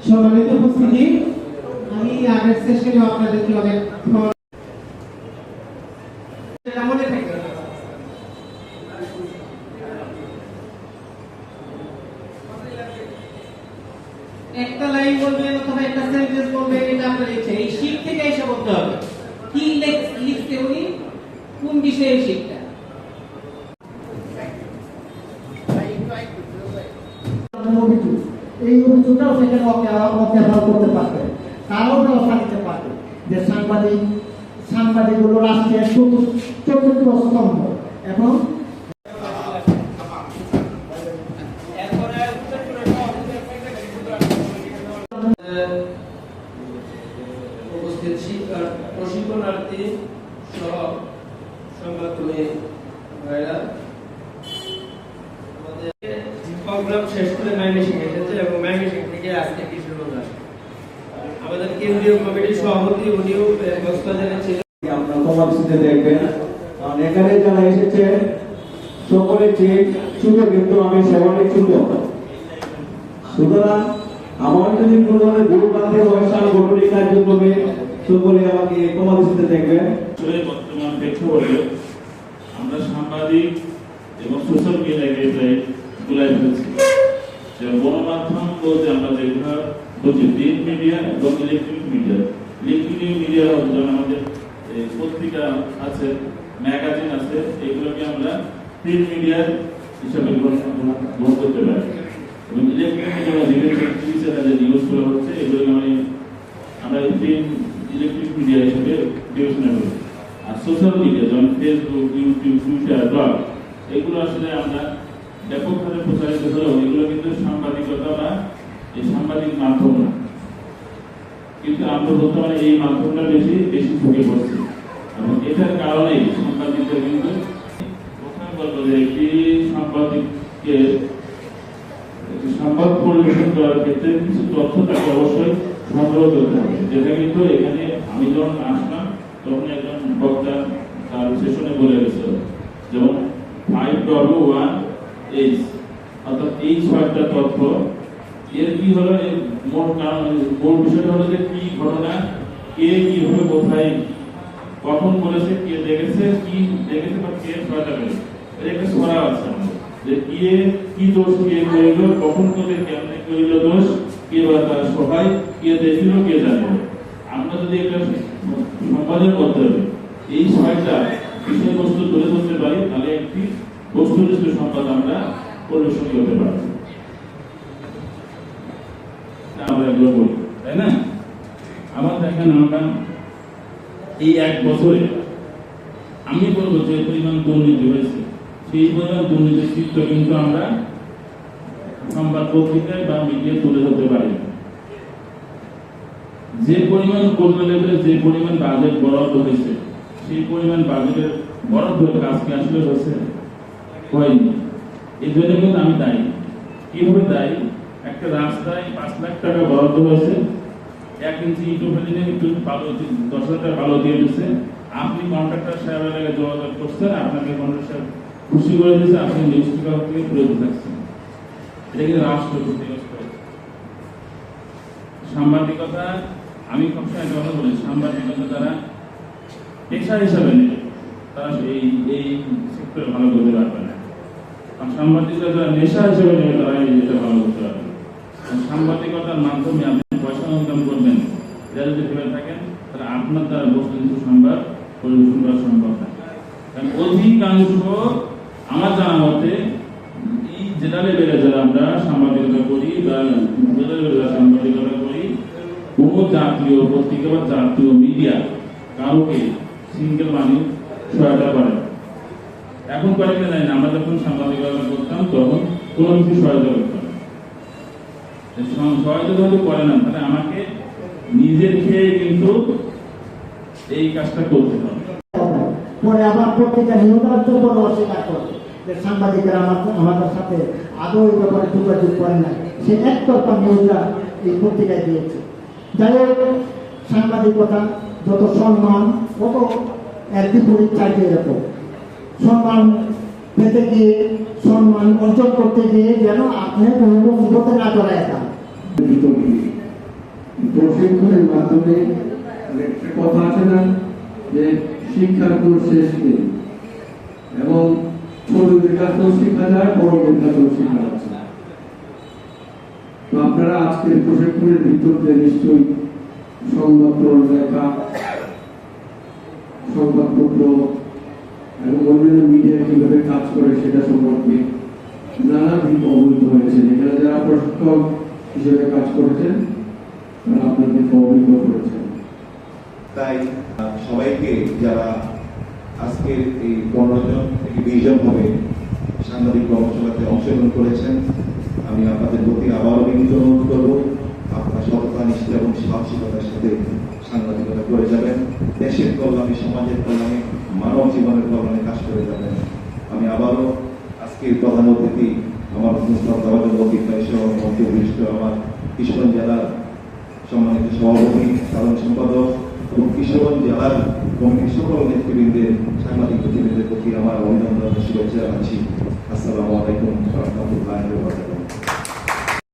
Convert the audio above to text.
সম্মানিত উপস্থিতি, আমি আগের সেশনে আপনাদেরকে অনেক মনে থাকে একটা লাইন বলবেন অথবা একটা সেন্টেন্স বলবেন, এটা আপনার ইচ্ছা। এই শীট থেকে এসে বলতে হবে কি লিখতে উনি, কোন বিষয়ে শিখটা। এই অভিযোগটাও সেখানে অত্যাচার করতে পারবে, তারাও ব্যবস্থা নিতে পারবে যে সাংবাদিক হলো রাষ্ট্রের চতুর্থ স্তম্ভ এবং উপস্থিত শিক্ষার প্রশিক্ষণার্থী সহ সংবাদকর্মী ভাইরা, আমাদের প্রোগ্রাম শেষ করে ম্যাগনেসিং এসেছে এবং ম্যাগনেসিং থেকে আজকে কিশোরগঞ্জ আসে। আমাদের কেন্দ্রীয় কমিটির সভাপতি উনিও কক্সবাজারে ছিলেন। আপনারা কমার্সিতে দেখবেন, কারণ এখানে যারা এসেছে সকলে ঠিক ছিল, কিন্তু আমি সবাই ছিল। সুতরাং আমার যদি কোনো ধরনের ভুল বাধে বয়সাল গঠনিক কার্যক্রমে সকলে আমাকে কমার্সিতে দেখবেন। বর্তমান প্রেক্ষাপটে আমরা সাংবাদিক এবং সোশ্যাল মিডিয়ায় গুলাই ফেলছি। গণমাধ্যম বলতে আমরা যেগুলো বলছি প্রিন্ট মিডিয়া এবং ইলেকট্রনিক মিডিয়া। ইলেকট্রনিক মিডিয়া যেমন আমাদের পত্রিকা আছে, ম্যাগাজিন আছে, এগুলোকে আমরা প্রিন্ট মিডিয়া হিসাবে গ্রহণ করতে পারি। এবং ইলেকট্রনিক টিভি চ্যানেলে নিউজগুলো হচ্ছে, এগুলোকে আমরা ইলেকট্রিক মিডিয়া হিসেবে বিবেচনা করি। আর সোশ্যাল মিডিয়া যেমন ফেসবুক, ইউটিউব, টুইটার, ব্লগ, এগুলো আসলে আমরা ব্যাপকভাবে প্রচারিত হলেও এগুলো কিন্তু সাংবাদিকতা বা এই সাংবাদিক মাধ্যম না। কিন্তু আমরা বর্তমানে এই মাধ্যমটা বেশি ঝুঁকে পড়ছি এবং এটার কারণেই সাংবাদিকদের কিন্তু প্রথমে বলবো যে একটি সাংবাদিককে সংবাদ পরিবেশন করার ক্ষেত্রে কিছু তথ্য তাকে অবশ্যই সংগ্রহ করতে হবে, যেটা কিন্তু এখানে আমি যখন আসলাম তখন একজন বক্তা তার সেশনে বলে গেছে, যেমন 5W1H, অর্থাৎ এই 6টা তথ্য। এর কি হলো, এর মূল বিষয়টা হলো যে কি ঘটনা, কে কিভাবে কোথায় কখন বলেছে, কে দেখেছে, কি দেখেছে বা কে ছড়াটা করেছে, এর একটা ছড়া আছে যে কে কি দোষ কে করিল, কখন করে কেমনে করিল দোষ, কে বা তার সহায়, কে দেখিল, কে জানিল। আমরা যদি একটা সংবাদের মধ্যে এই 6টা বিষয়বস্তু তুলে ধরতে পারি, তাহলে একটি বস্তুনিষ্ঠ সংবাদ আমরা পরিবেশন করতে পারি। আমরা এগুলো বলি, তাই না? আবার দেখেন, আমরা এই 1 বছরে আমি বলবো যে পরিমাণ দুর্নীতি হয়েছে, সেই পরিমাণ দুর্নীতির চিত্র কিন্তু আমরা সংবাদ পত্রিকায় বা মিডিয়া তুলে ধরতে পারি। যে পরিমাণ কোর্ট লেভেলে যে পরিমাণ বাজেট বরাদ্দ হয়েছে, সেই পরিমাণ বাজেটের বরাদ্দ আজকে আসলে হয়েছে হয়নি। এই জন্য কিন্তু আমি দায়ী। কিভাবে দায়ী? একটা রাস্তায় 5 লাখ টাকা বরাদ্দ হয়েছে, 1 ইঞ্চি ইটু ফেলে একটু 10,000 টাকা ভালো দিয়ে দিচ্ছে। আপনি কন্ট্রাক্টর সাহেবের আগে যোগাযোগ করছেন, আপনাকে কন্ট্রাক্টর সাহেব খুশি করে দিয়েছে, আপনি নিউজ পেপার থেকে বিরত থাকছেন। এটা কিন্তু রাষ্ট্র ক্ষতিগ্রস্ত হয়েছে। সাংবাদিকতা, আমি সবসময় কথা বলি, সাংবাদিকতা তারা পেশা হিসাবে নেবে, তারা এই সেক্টরে ভালো করতে পারবে না। আর সাংবাদিকতা যারা নেশা হিসেবে নেবে, তারা এটা ভালো করতে পারবে। সাংবাদিকতার মাধ্যমে আপনি পয়সা ইনকাম করবেন, যারা যদি ভেবে থাকেন, তাহলে আপনার দ্বারা বস্তুনিষ্ঠ সংবাদ পরিবেশন করা সম্ভব না। কারণ অধিকাংশ আমার জানা মতে এই জেলা লেভেলে যারা আমরা সাংবাদিকতা করি বা জেলা লেভেলে সাংবাদিকতা করি, কোনো জাতীয় পত্রিকা বা জাতীয় মিডিয়া কাউকে সিঙ্গেল মানি সহায়তা করে। এখন করে কিনা জানি না, আমরা যখন সাংবাদিকতা করতাম তখন কোনো কিছু সহায়তা করতাম। সহায়তা যদি করে না, তাহলে আমাকে নিজের খেয়ে কিন্তু এই কাজটা করতে হবে। পরে আবার পত্রিকা নিয়োগের জন্য অস্বীকার করবে যে সাংবাদিকেরা আমাদের সাথে আদৌ এই ব্যাপারে যোগাযোগ করে না, সে একতরফা নিউজটা এই পত্রিকায় দিয়েছে। যাই হোক, সাংবাদিকতা যত সম্মান তত এর বিপরীত চাইতে এরকম। সম্মান পেতে গিয়ে, সম্মান অর্জন করতে গিয়ে যেন আপনি কোনো বিপদে না জড়ায় যান। প্রশিক্ষণের মাধ্যমে একটা কথা আছে না যে শিক্ষার কোনো শেষ নেই, এবং ছোটদের কাছেও শেখা যায়, বড়দের কাছেও শেখা যাচ্ছে। তো আপনারা আজকের প্রশিক্ষণের ভিতর দিয়ে নিশ্চয়ই সংবাদপত্র লেখা, সংবাদপত্র এবং অন্যান্য মিডিয়া কিভাবে কাজ করে সেটা সম্পর্কে নানাবিধ অবহিত হয়েছে। এখানে যারা প্রশিক্ষক হিসেবে কাজ করেছেন তারা আপনাদেরকে অবহিত করেছেন। তাই সবাইকে যারা আজকের এই 15 জন থেকে 20 জন হবে সাংবাদিক কর্মশালাতে অংশগ্রহণ করেছেন, আমি আপনাদের প্রতি আবারও বিনীত অনুরোধ করবো, আপনারা সততা, নিষ্ঠা এবং সাহসিকতার সাথে সাংবাদিকতা করে যাবেন। দেশের কল্যাণে, সমাজের কল্যাণে, মানব জীবনের কল্যাণে কাজ করে যাবেন। আমি আবারও আজকের প্রধান অতিথি আমার মন্ত্রীবিষ্ট আমার কিশোরগঞ্জ জেলার সম্মানিত সভাপতি, সাধারণ সম্পাদক এবং কিশোরগঞ্জ জেলার কমিটির সকল নেতৃবৃন্দের, সাংবাদিক নেতৃবৃন্দের প্রতি আমার অভিনন্দন, শুভেচ্ছা জানাচ্ছি।